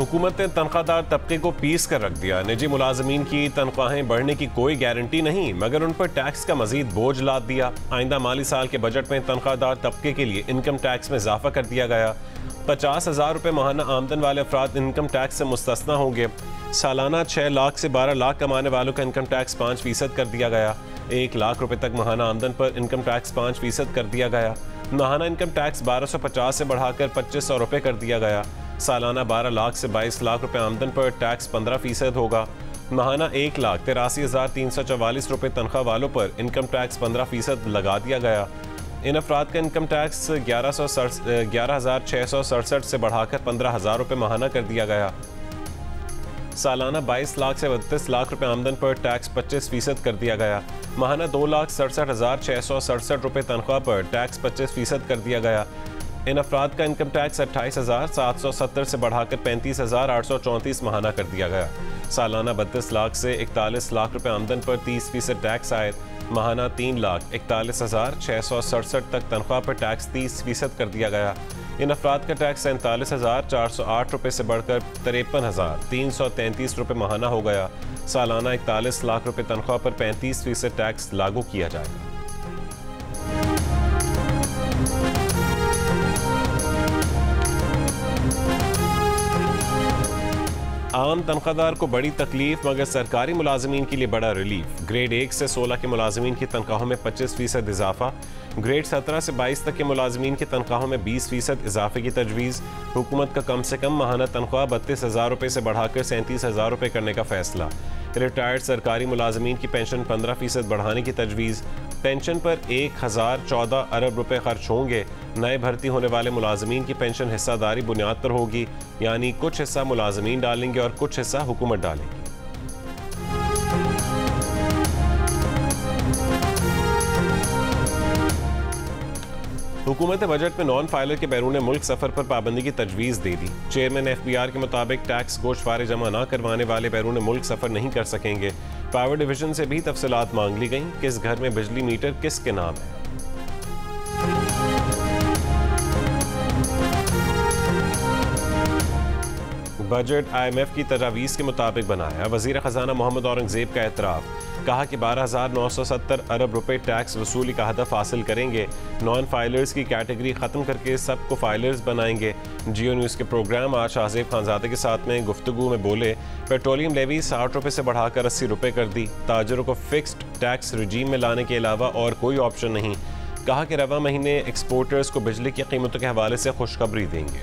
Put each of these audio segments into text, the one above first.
हुकूमत ने तनख्वाहदार तबके को पीस कर रख दिया। निजी मुलाजमीन की तनख्वाहें बढ़ने की कोई गारंटी नहीं, मगर उन पर टैक्स का मजीद बोझ लाद दिया। आइंदा माली साल के बजट में तनख्वाहदार तबके के लिए इनकम टैक्स में इजाफा कर दिया गया। 50,000 रुपये माहाना आमदन वाले अफराद इनकम टैक्स से मुस्तस्ना होंगे। सालाना 6 लाख से 12 लाख कमाने वालों का इनकम टैक्स 5% कर दिया गया। 1 लाख रुपए तक माहाना आमदन पर इनकम टैक्स 5% कर दिया गया। माहाना इनकम टैक्स 1250 से बढ़ाकर 2500 रुपये कर दिया गया। सालाना 12 लाख से 22 लाख रुपए आमदन पर टैक्स 15% होगा। माहाना 1,83,344 रुपये तनख्वाह वालों पर इनकम टैक्स 15% लगा दिया गया। इन अफराद का इनकम टैक्स 11,667 से बढ़ाकर 15,000 रुपये माहाना कर दिया गया। सालाना 22 लाख से 32 लाख रुपए आमदन पर टैक्स 25% कर दिया गया। माहाना 2,67,667 रुपये तनख्वाह पर टैक्स 25% कर दिया गया। इन अफराद का इनकम टैक्स 28,770 से बढ़ाकर 35,834 माहाना कर दिया गया। सालाना 32 लाख से 41 लाख रुपए आमदन पर 30% टैक्स आयद। माहाना 3,41,667 तक तनख्वाह पर टैक्स 30% कर दिया गया। इन अफराद का टैक्स 47,408 रुपये से बढ़कर 53,333 रुपये माहाना हो गया। सालाना 41 लाख रुपये तनख्वाह पर 35% टैक्स लागू किया जाएगा। आम तनख्वाहदार को बड़ी तकलीफ, मगर सरकारी मुलाजमीन के लिए बड़ा रिलीफ। ग्रेड 1 से 16 के मुलाजमीन की तनख्वाहों में 25% इजाफा। ग्रेड 17 से 22 तक के मुलाजमीन की तनख्वाहों में 20% इजाफे की तजवीज़। हुकूमत का कम से कम माहाना तनख्वाह 32,000 रुपये से बढ़ाकर 37,000 रुपये करने का फैसला। रिटायर्ड सरकारी मुलाजमीन की पेंशन 15% बढ़ाने की तजवीज़। पेंशन पर 1,014 अरब रुपये खर्च होंगे। नए भर्ती होने वाले मुलाजमीन की पेंशन हिस्सादारी बुनियाद पर होगी, यानी कुछ हिस्सा मुलाजमीन डालेंगे और कुछ हिस्सा हुकूमत डालेगी। हुकूमत बजट में नॉन फाइलर के बैरून मुल्क सफर पर पाबंदी की तजवीज़ दे दी। चेयरमैन FBR के मुताबिक टैक्स गोशवारे जमा न करवाने वाले बैरून मुल्क सफर नहीं कर सकेंगे। पावर डिवीजन से भी तफसीलात मांग ली गई। किस घर में बिजली मीटर किसके नाम है। बजट IMF की तजावीज़ के मुताबिक बनाया। वज़ीर ख़जाना मोहम्मद औरंगज़ेब का एतराफ़, कहा कि 12,970 अरब रुपए टैक्स वसूली का हदफ हासिल करेंगे। नॉन फाइलर्स की कैटेगरी ख़त्म करके सबको फाइलर्स बनाएंगे। जियो न्यूज़ के प्रोग्राम आज शाहज़ेब खानज़ादे के साथ में गुफ्तगू में बोले, पेट्रोलियम लेवी 60 रुपये से बढ़ाकर 80 रुपये कर दी। ताजरों को फिक्स्ड टैक्स रजीम में लाने के अलावा और कोई ऑप्शन नहीं। कहा कि रवा महीने एक्सपोर्टर्स को बिजली की कीमतों के हवाले से खुशखबरी देंगे।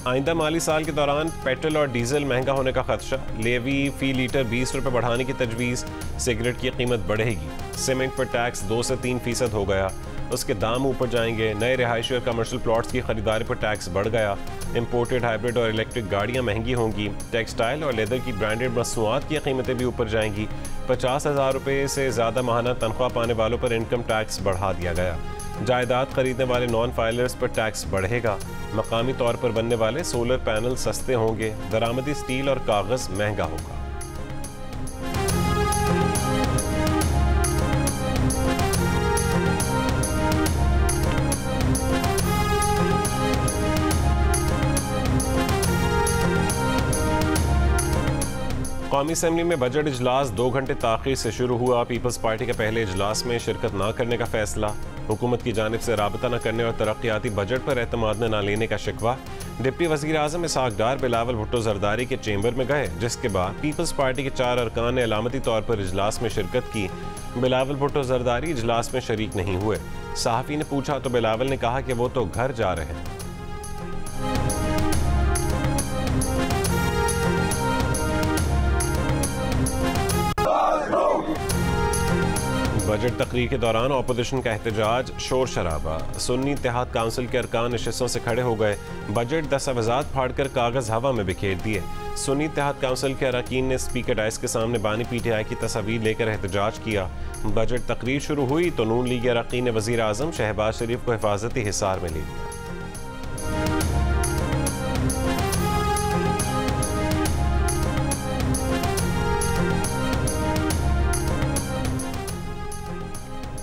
आइंदा माली साल के दौरान पेट्रोल और डीजल महंगा होने का खदशा। लेवी फी लीटर 20 रुपये बढ़ाने की तजवीज़। सिगरेट की कीमत बढ़ेगी। सीमेंट पर टैक्स 2 से 3% हो गया, उसके दाम ऊपर जाएंगे। नए रिहायशी और कमर्शियल प्लॉट्स की खरीदारी पर टैक्स बढ़ गया। इंपोर्टेड हाइब्रिड और इलेक्ट्रिक गाड़ियाँ महंगी होंगी। टेक्सटाइल और लेदर की ब्रांडेड मसनूआत की कीमतें भी ऊपर जाएंगी। 50,000 रुपये से ज़्यादा माहाना तनख्वाह पाने वालों पर इनकम टैक्स बढ़ा दिया गया। जायदाद खरीदने वाले नॉन फाइलर्स पर टैक्स बढ़ेगा। मकामी तौर पर बनने वाले सोलर पैनल सस्ते होंगे। दरामदी स्टील और कागज़ महंगा होगा। कौमी असम्बली में बजट इजलास 2 घंटे ताख़ीर से शुरू हुआ। पीपल्स पार्टी के पहले इजलास में शिरकत न करने का फैसला। हुकूमत की जानिब से राबता न करने और तरक्याती बजट पर एतमाद न लेने का शिकवा। डिप्टी वज़ीर आज़म इसहाक डार बिलावल भुट्टो जरदारी के चेंबर में गए, जिसके बाद पीपल्स पार्टी के 4 अरकान ने अलामती तौर पर इजलास में शिरकत की। बिलावल भुट्टो जरदारी इजलास में शरीक नहीं हुए। सहाफ़ी ने पूछा तो बिलावल ने कहा कि वो तो घर जा रहे हैं। बजट तकरीर के दौरान अपोजिशन का एहतजाज, शोर शराबा। सुन्नी इत्तेहाद काउंसिल के अरकान नशिस्तों से खड़े हो गए। बजट दस्तावेजात फाड़कर कागज हवा में बिखेर दिए। सुन्नी इत्तेहाद काउंसिल के अरकान ने स्पीकर डाइस के सामने बानी PTI की तस्वीर लेकर एहतजाज किया। बजट तकरीर शुरू हुई तो नून लीग के अरकान ने वज़ीर आज़म शहबाज शरीफ को हिफाजती हिसार में ले लिया।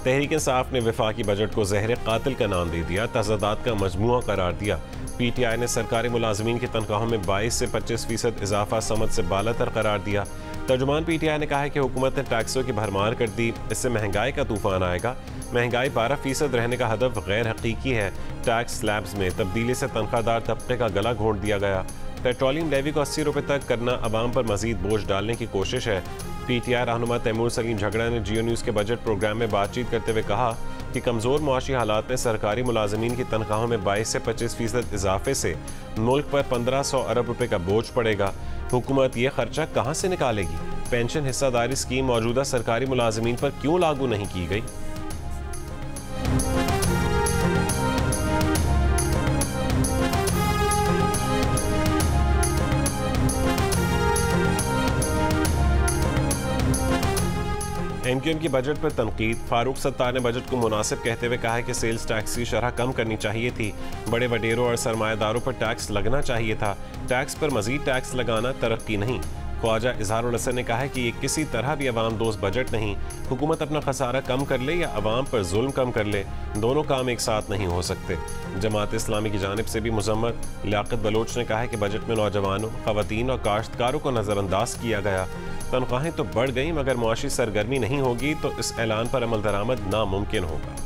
तहरीक इंसाफ ने वफाकी बजट को जहर कातिल का नाम दे दिया, तजादात का मजमुआ करार दिया। PTI ने सरकारी मुलाजमीन की तनख्वाहों में 22 से 25% इजाफा समझ से बालातर करार दिया। तर्जुमान PTI ने कहा है कि हुकूमत ने टैक्सों की भरमार कर दी, इससे महंगाई का तूफान आएगा। महंगाई 12% रहने का हदफ गैर हकीकी है। टैक्स स्लैब्स में तब्दीली से तनख्वाहदार तबके का गला घोंट दिया गया। पेट्रोलियम लेवी को 80 रुपये तक करना अवाम पर मजीद बोझ डालने की कोशिश है। PTI रहनुमा तैमूर सलीम झगड़ा ने जियो न्यूज़ के बजट प्रोग्राम में बातचीत करते हुए कहा कि कमज़ोर मुआशी हालात में सरकारी मुलाजमीन की तनख्वाहों में 22 से 25% इजाफे से मुल्क पर 1500 अरब रुपए का बोझ पड़ेगा। हुकूमत ये खर्चा कहाँ से निकालेगी? पेंशन हिस्सादारी स्कीम मौजूदा सरकारी मुलाजमीन पर क्यों लागू नहीं की गई? MQM की बजट पर तनकीद। फारूक सत्तार ने बजट को मुनासिब कहते हुए कहा है कि सेल्स टैक्स की शरह कम करनी चाहिए थी। बड़े वडेरों और सरमायादारों पर टैक्स लगना चाहिए था। टैक्स पर मजीद टैक्स लगाना तरक्की नहीं। ख्वाजा इजहारुल हसन ने कहा है कि ये किसी तरह भी अवाम दोस्त बजट नहीं। हुकूमत अपना खसारा कम कर ले या अवाम पर जुल्म कम कर ले, दोनों काम एक साथ नहीं हो सकते। जमात इस्लामी की जानिब से भी मुजम्मत। लियाकत बलोच ने कहा है कि बजट में नौजवानों, खवातीन और काश्तकारों को नज़रअंदाज किया गया। तनख्वाहें तो बढ़ गई मगर मुआशी सरगर्मी नहीं होगी तो इस ऐलान पर अमल दरामद नामुमकिन होगा।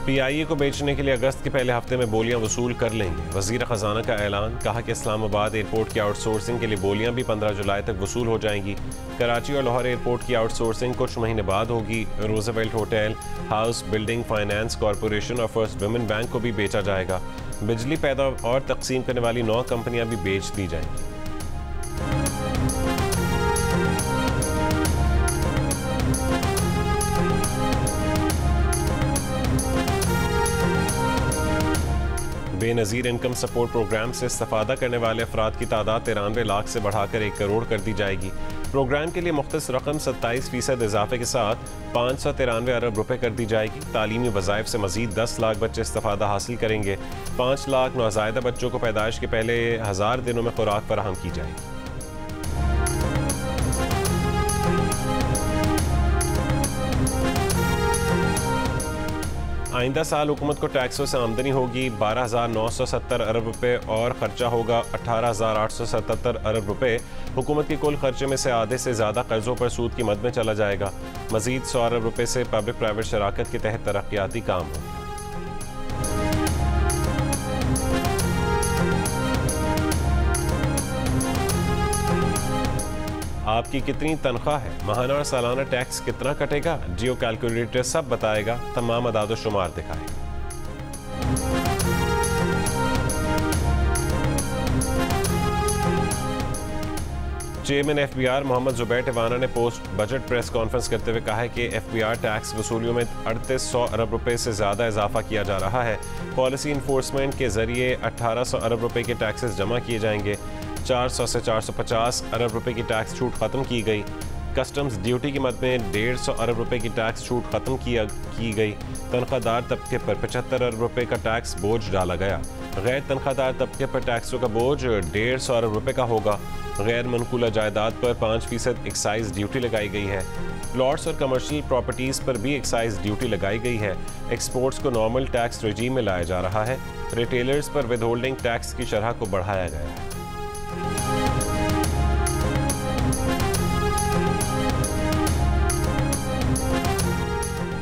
PIA को बेचने के लिए अगस्त के पहले हफ्ते में बोलियां वसूल कर लेंगे। वजीर खजाना का ऐलान। कहा कि इस्लामाबाद एयरपोर्ट की आउटसोर्सिंग के लिए बोलियां भी 15 जुलाई तक वसूल हो जाएंगी। कराची और लाहौर एयरपोर्ट की आउटसोर्सिंग कुछ महीने बाद होगी। Roosevelt hotel, house building finance corporation और फर्स्ट वुमेन बैंक को भी बेचा जाएगा। बिजली पैदा और तकसीम करने वाली 9 कंपनियां भी बेच दी जाएंगी। बेनज़ीर इनकम सपोर्ट प्रोग्राम से इस्तेफादा करने वाले अफराद की तादाद 93 लाख से बढ़ाकर 1 करोड़ कर दी जाएगी। प्रोग्राम के लिए मुख्तस रकम 27% इजाफे के साथ 593 अरब रुपए कर दी जाएगी। तालीमी वज़ाइफ से मजीद 10 लाख बच्चे इस्तेफादा हासिल करेंगे। 5 लाख नौज़ायदा बच्चों को पैदाइश के पहले 1000 दिनों में खुराक फराहम की जाएगी। आइंदा साल हुकूमत को टैक्सों से आमदनी होगी 12,970 अरब रुपए और खर्चा होगा 18,877 अरब रुपए। हुकूमत के कुल खर्चे में से आधे से ज़्यादा कर्जों पर सूद की मद में चला जाएगा। मजीद 100 अरब रुपए से पब्लिक प्राइवेट शराकत के तहत तरक्याती काम होंगे। आपकी कितनी तनख्वाह है, माहाना और सालाना टैक्स कितना कटेगा, जियो कैलकुलेटर सब बताएगा, तमाम अदाद शुमार दिखाएगा। चेयरमैन FBR मोहम्मद जुबैर टिवाना ने पोस्ट बजट प्रेस कॉन्फ्रेंस करते हुए कहा है कि FBR टैक्स वसूलियों में 3800 अरब रुपए से ज़्यादा इजाफा किया जा रहा है। पॉलिसी इन्फोर्समेंट के जरिए 1800 अरब रुपए के टैक्सेस जमा किए जाएंगे। 400 से 450 अरब रुपए की टैक्स छूट ख़त्म की गई। कस्टम्स ड्यूटी की मद में 150 अरब रुपए की टैक्स छूट ख़त्म की गई। तनख्वाहदार तबके पर 75 अरब रुपए का टैक्स बोझ डाला गया। गैर तनख्वाहदार तबके पर टैक्सों का बोझ 150 अरब रुपए का होगा। गैर मनकूला जायदाद पर 5% एक्साइज ड्यूटी लगाई गई है। प्लॉट्स और कमर्शियल प्रॉपर्टीज़ पर भी एक्साइज ड्यूटी लगाई गई है। एक्सपोर्ट्स को नॉर्मल टैक्स रेजीम में लाया जा रहा है। रिटेलर्स पर विदहोल्डिंग टैक्स की शरह को बढ़ाया गया है।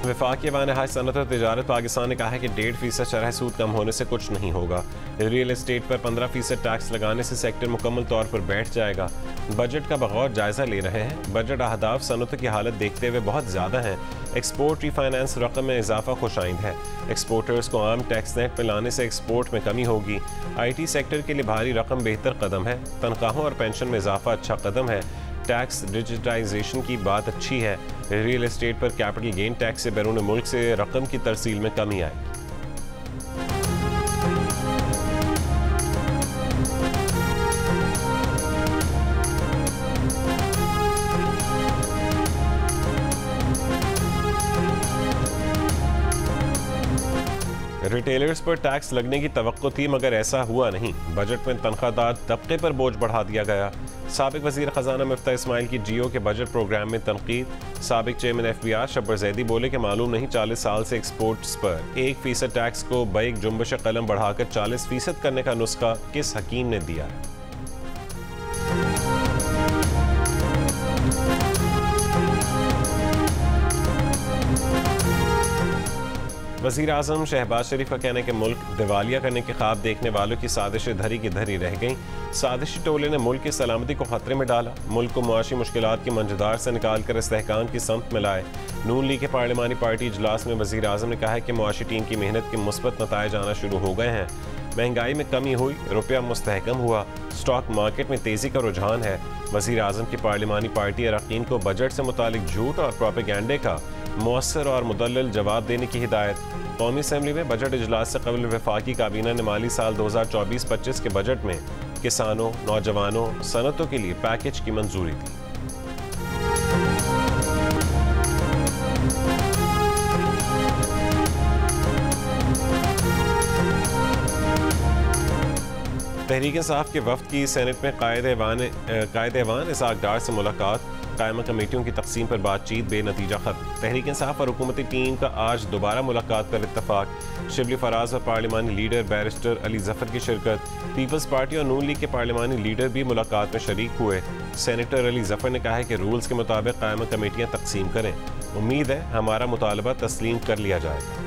वफाकी वानहाज सनत और तिजारत पाकिस्तान ने कहा है कि 1.5% शरह सूद कम होने से कुछ नहीं होगा। रियल एस्टेट पर 15% टैक्स लगाने से सेक्टर मुकम्मल तौर पर बैठ जाएगा। बजट का बगौर जायजा ले रहे हैं। बजट अहदाफ सनत की हालत देखते हुए बहुत ज़्यादा है। एक्सपोर्ट रीफाइनेंस रकम में इजाफा खुशाइंद है। एक्सपोर्टर्स को आम टैक्स नेट पर लाने से एक्सपोर्ट में कमी होगी। IT सेक्टर के लिए भारी रकम बेहतर कदम है। तनख्वाहों और पेंशन में इजाफा अच्छा कदम है। टैक्स डिजिटाइजेशन की बात अच्छी है। रियल एस्टेट पर कैपिटल गेन टैक्स से बैरून मुल्क से रकम की तरसील में कमी आएगी। रिटेलर्स पर टैक्स लगने की तवक्को थी मगर ऐसा हुआ नहीं। बजट में तनख्वाहदार तबके पर बोझ बढ़ा दिया गया। साबिक वज़ीर ख़जाना मिफ्ता इस्माइल की जियो के बजट प्रोग्राम में तनकीद। साबिक चेयरमैन FBI शब्बर जैदी बोले कि मालूम नहीं 40 साल से एक्सपोर्ट्स पर 1% टैक्स को बैक जुम्बश कलम बढ़ाकर 40% करने का नुस्खा किस हकीम ने दिया है। वज़ीर आज़म शहबाज शरीफ का कहना है कि मुल्क दिवालिया करने के ख्वाब देखने वालों की साजिशें धरी की धरी रह गईं। साजिशी टोले ने मुल्क की सलामती को खतरे में डाला। मुल्क को मुआशी मुश्किलात की मंजदार से निकाल कर इस्तेहकाम की समत में लाए। नून लीग के पार्लिमानी पार्टी इजलास में वज़ीर आज़म ने कहा है कि मुआशी टीम की मेहनत के मुस्बत नताइज आना शुरू हो गए हैं। महंगाई में कमी हुई, रुपया मुस्तहकम हुआ, स्टॉक मार्केट में तेज़ी का रुझान है। वज़ीर आज़म की पार्लिमानी पार्टी अरकान को बजट से मुतालिक झूठ और प्रोपेगेंडे का मौसर और मुदल्लल जवाब देने की हिदायत। कौमी असम्बली में बजट इजलास से कबल वफाकी काबीना ने माली साल 2024-25 के बजट में किसानों, नौजवानों, सनतों के लिए पैकेज की मंजूरी दी। तहरीक इंसाफ के वफ्द की सेनेट में कायद-ए-ऐवान इसाक डार से मुलाकात। कायमा कमेटियों की तकसीम पर बातचीत बेनतीजा खत्म। तहरीक इंसाफ और हुकूमती टीम का आज दोबारा मुलाकात पर इत्तफाक। शिबली फराज और पार्लिमानी लीडर बैरिस्टर अली जफर की शिरकत। पीपल्स पार्टी और नून लीग के पार्लिमानी लीडर भी मुलाकात में शरीक हुए। सेनेटर अली जफर ने कहा है कि रूल्स के मुताबिक कायमा कमेटियाँ तकसीम करें। उम्मीद है हमारा मुतालबा तस्लीम कर लिया जाएगा।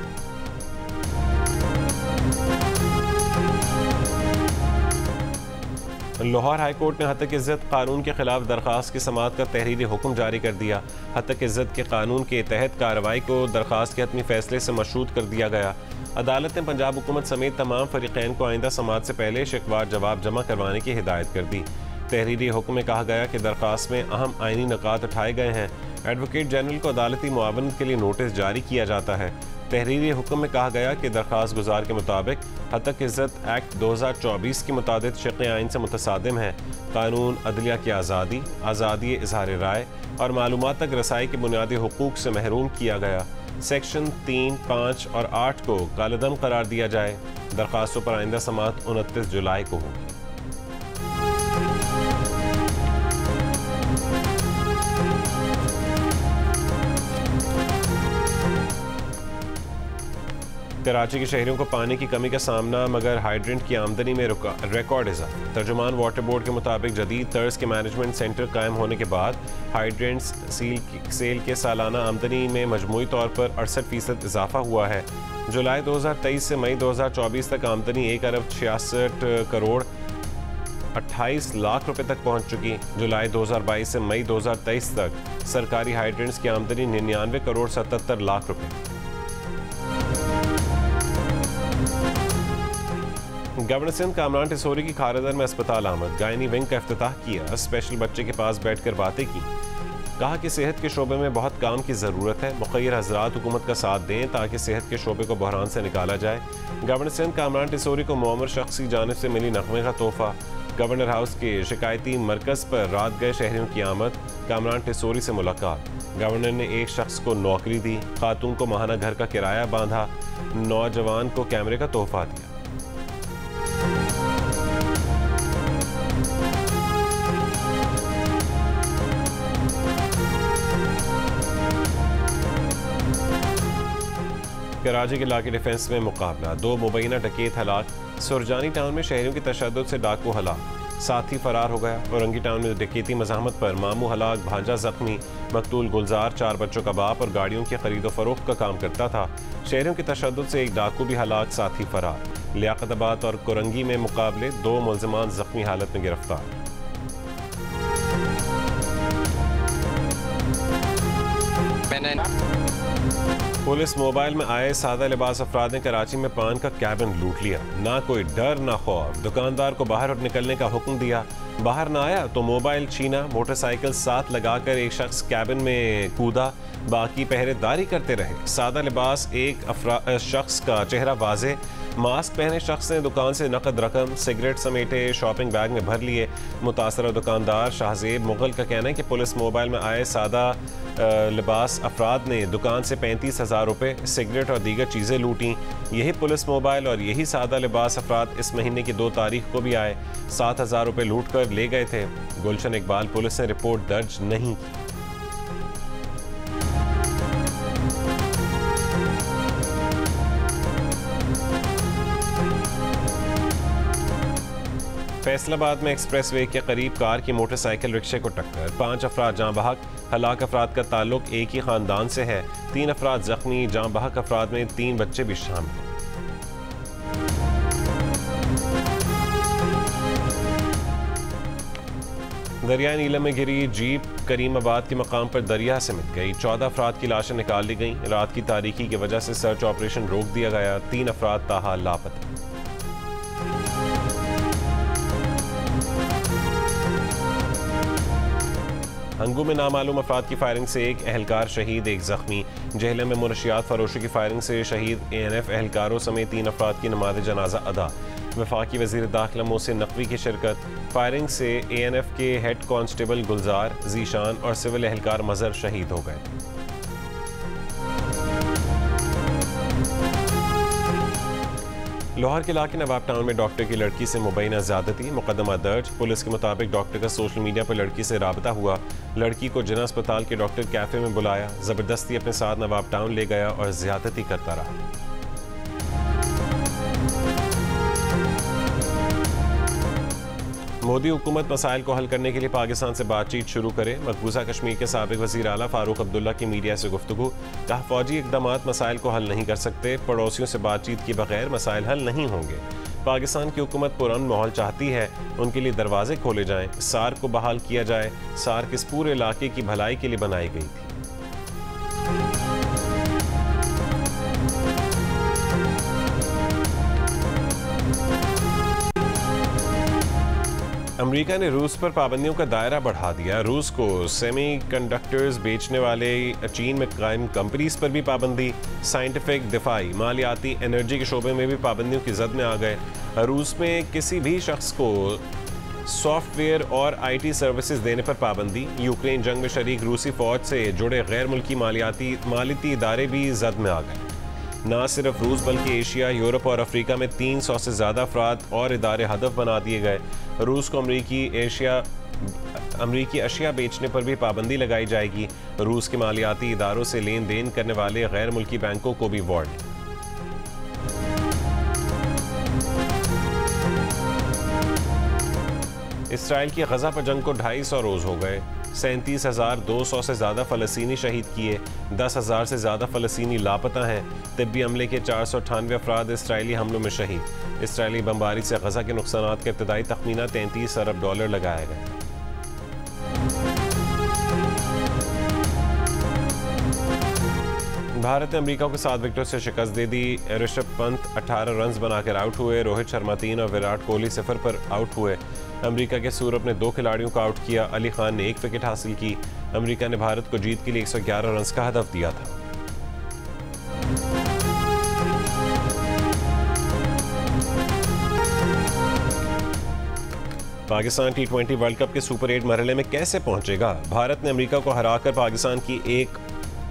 लाहौर हाई कोर्ट ने हत्तक इज़्ज़त कानून के खिलाफ दरख्वास्त की समाअत का तहरीरी हुक्म जारी कर दिया। हत्तक इज़्ज़त के कानून के तहत कार्रवाई को दरख्वास्त के हतमी फैसले से मशरूत कर दिया गया। अदालत ने पंजाब हुकूमत समेत तमाम फरीक़ैन को आइंदा समाअत से पहले शिकवार जवाब जमा करवाने की हिदायत कर दी। तहरीरी हुक्म में कहा गया कि दरख्वास्त में अहम आइनी निकात उठाए गए हैं। एडवोकेट जनरल को अदालती मुआवनत के लिए नोटिस जारी किया जाता है। तहरीरी हुक्म में कहा गया कि दरख्वास्त गुजार के मुताबिक हत्तक इज़्ज़त एक्ट 2024 की मुताबिक शक़ आइन से मुतसादिम है। कानून अदलिया की आज़ादी, आज़ादी इज़हार राय और मालूमात तक रसाई के बुनियादी हुकूक से महरूम किया गया। सेक्शन 3, 5 और 8 को कालदम करार दिया जाए। दरख्वास्तों पर आइंदा समाअत 29 जुलाई को होगी। कराची के शहरियों को पानी की कमी का सामना मगर हाइड्रेंट की आमदनी में रिकॉर्ड इज़ाफ़ा। तर्जुमान वाटर बोर्ड के मुताबिक जदीद तर्ज के मैनेजमेंट सेंटर कायम होने के बाद हाइड्रेंट्स सेल के सालाना आमदनी में मजमूई तौर पर 68% इजाफा हुआ है। जुलाई 2023 से मई 2024 तक आमदनी 1 अरब 66 करोड़ 28 लाख रुपए तक पहुंच चुकी। जुलाई 2022 से मई 2023 तक सरकारी हाइड्रेंट्स की आमदनी 99 करोड़ 77 लाख रुपए। गवर्नर सिंध कामरान टिसोरी की खारदर में अस्पताल आमद। गायनी विंग का इफ्तिताह किया। स्पेशल बच्चे के पास बैठकर बातें की। कहा कि सेहत के शोबे में बहुत काम की ज़रूरत है। मुखय्यर हज़रात हुकूमत का साथ दें ताकि सेहत के शोबे को बहरान से निकाला जाए। गवर्नर सिंध कामरान टिसोरी को मुअम्मर शख्स की जानिब से मिली नगमे का तोहफा। गवर्नर हाउस के शिकायती मरकज़ पर रात गए शहरियों की आमद। कामरान टिसोरी से मुलाकात। गवर्नर ने एक शख्स को नौकरी दी। खातून को माहाना घर का किराया बांधा। नौजवान को कैमरे का तोहफा दिया। कराची के इलाके डिफेंस में मुकाबला। 2 मुबैना डकैत हलाक। सुरजानी टाउन में शहरियों की तशद्दुद से डाकू हलाक। साथी फरार हो गया। औरंगी टाउन में डकैती मज़ाहमत पर मामू हलाक, भांजा जख्मी। मकतूल गुलजार 4 बच्चों का बाप और गाड़ियों की खरीदो फरोख्त का काम करता था। शहरियों की तशद्दुद से एक डाकू भी हलाक, साथी फरार। लियाकताबाद और कोरंगी में मुकाबले। 2 मुल्ज़िमान जख्मी हालत में गिरफ्तार। पुलिस मोबाइल में आए सादा लिबास अफराद ने कराची में पान का कैबिन लूट लिया। ना कोई डर ना खौफ। दुकानदार को बाहर निकलने का हुक्म दिया। बाहर ना आया तो मोबाइल छीना। मोटरसाइकिल साथ लगाकर एक शख्स कैबिन में कूदा। बाकी पहरेदारी करते रहे। सादा लिबास एक शख्स का चेहरा वाजे। मास्क पहने शख्स ने दुकान से नकद रकम, सिगरेट समेटे शॉपिंग बैग में भर लिए। मुतासरा दुकानदार शाहजेब मुगल का कहना है कि पुलिस मोबाइल में आए सादा लिबास अफराद ने दुकान से 35,000 7,000 रुपये, सिगरेट और दीगर चीज़ें लूटीं। यही पुलिस मोबाइल और यही सादा लिबास अफराद इस महीने की 2 तारीख को भी आए, 7,000 रुपये लूट कर ले गए थे। गुलशन इकबाल पुलिस ने रिपोर्ट दर्ज नहीं की। फैसलाबाद में एक्सप्रेस वे के करीब कार की मोटरसाइकिल रिक्शे को टक्कर, 5 अफराद जाँ बहक। हलाक अफराद का ताल्लुक एक ही खानदान से है। 3 अफराद जख्मी, जाँ बहक अफराद में 3 बच्चे भी शामिल हैं। दरियाई नीलम में गिरी जीप करीमाबाद के मकाम पर दरिया से मिल गई। 14 अफराद की लाशें निकाल ली गईं। रात की तारीकी की वजह से सर्च ऑपरेशन रोक दिया गया। 3 अफराद ताहाल लापता। हंगू में नामालूम अफराद की फायरिंग से एक एहलकार शहीद, 1 जख्मी। जहलम में मुनशियात फरोशी की फायरिंग से शहीद ANF एहलकारों समेत 3 अफराद की नमाज जनाजा अदा। वफाकी वज़ीर दाखिला मोहसिन नकवी की शिरकत। फायरिंग से ANF के हेड कांस्टेबल गुलजार, जीशान और सिविल एहलकार मजर शहीद हो गए। लाहौर के इलाके नवाब टाउन में डॉक्टर की लड़की से मुबैना ज़्यादती, मुकदमा दर्ज। पुलिस के मुताबिक डॉक्टर का सोशल मीडिया पर लड़की से राबता हुआ। लड़की को जिना अस्पताल के डॉक्टर कैफे में बुलाया, ज़बरदस्ती अपने साथ नवाब टाउन ले गया और ज़्यादती करता रहा। मोदी हुकूमत मसाइल को हल करने के लिए पाकिस्तान से बातचीत शुरू करे। मकबूजा कश्मीर के साबिक वज़ीर आला फारूक अब्दुल्ला की मीडिया से गुफ्तगू। कहा, फौजी इक़दामात मसाइल को हल नहीं कर सकते, पड़ोसियों से बातचीत के बगैर मसाइल हल नहीं होंगे। पाकिस्तान की हुकूमत पुरअमन माहौल चाहती है, उनके लिए दरवाजे खोले जाएं, सार्क को बहाल किया जाए। सार्क इस पूरे इलाके की भलाई के लिए बनाई गई थी। अमेरिका ने रूस पर पाबंदियों का दायरा बढ़ा दिया। रूस को सेमीकंडक्टर्स बेचने वाले चीन में कायम कंपनीज पर भी पाबंदी। साइंटिफिक, दिफाई, मालियाती, एनर्जी के शोबे में भी पाबंदियों की जद में आ गए। रूस में किसी भी शख्स को सॉफ्टवेयर और IT सर्विसेज देने पर पाबंदी। यूक्रेन जंग में शरीक रूसी फौज से जुड़े गैर मुल्की मालियाती इदारे भी जद में आ गए। न सिर्फ रूस बल्कि एशिया, यूरोप और अफ्रीका में 300 से ज़्यादा अफराद और इदारे हदफ बना दिए गए। रूस को अमरीकी अशिया बेचने पर भी पाबंदी लगाई जाएगी। रूस के मालियाती इदारों से लेन देन करने वाले गैर मुल्की बैंकों को भी वार्निंग। इसराइल की गजा पर जंग को 250 रोज हो गए। 37,200 से ज़्यादा फ़लस्तीनी शहीद किए। 10,000 से ज़्यादा फ़लस्तीनी लापता हैं। तिब्बी हमले के 498 अफराद इसराइली हमलों में शहीद। इसराइली बमबारी से गजा के नुकसानात का इब्तदाई तखमीना $33 अरब लगाया गया। भारत ने अमेरिका को 7 विकेटों से शिकस्त दे दी। ऋषभ पंत 18 रन बनाकर आउट हुए। रोहित शर्मा 3 और विराट कोहली 0 पर आउट हुए। अमेरिका के सूरभ ने 2 खिलाड़ियों को आउट किया। अली खान ने 1 विकेट हासिल की। अमेरिका ने भारत को जीत के लिए 111 रन का हदफ दिया था। पाकिस्तान T20 वर्ल्ड कप के सुपर 8 मरहले में कैसे पहुंचेगा? भारत ने अमेरिका को हराकर पाकिस्तान की एक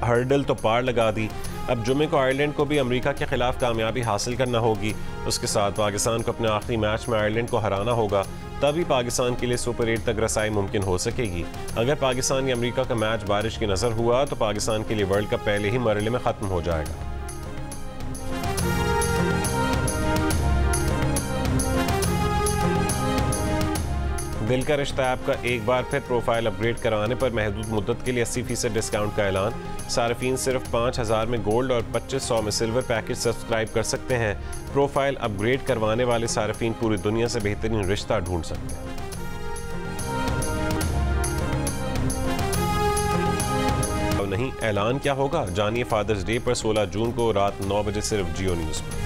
हर्डल तो पार लगा दी। अब जुमे को आयरलैंड को भी अमेरिका के खिलाफ कामयाबी हासिल करना होगी। उसके साथ पाकिस्तान को अपने आखिरी मैच में आयरलैंड को हराना होगा, तभी पाकिस्तान के लिए सुपर 8 तक रसाई मुमकिन हो सकेगी। अगर पाकिस्तान या अमेरिका का मैच बारिश की नज़र हुआ तो पाकिस्तान के लिए वर्ल्ड कप पहले ही मरहले में ख़त्म हो जाएगा। दिल का रिश्ता ऐप का एक बार फिर प्रोफाइल अपग्रेड कराने पर महदूद मुद्दत के लिए 80% डिस्काउंट का ऐलान। सार्फिन सिर्फ 5,000 में गोल्ड और 2500 में सिल्वर पैकेज सब्सक्राइब कर सकते हैं। प्रोफाइल अपग्रेड करवाने वाले सार्फिन पूरी दुनिया से बेहतरीन रिश्ता ढूंढ सकते हैं। अब नहीं, ऐलान क्या होगा? जानिए फादर्स डे पर 16 जून को रात 9 बजे सिर्फ जियो न्यूज़ पर।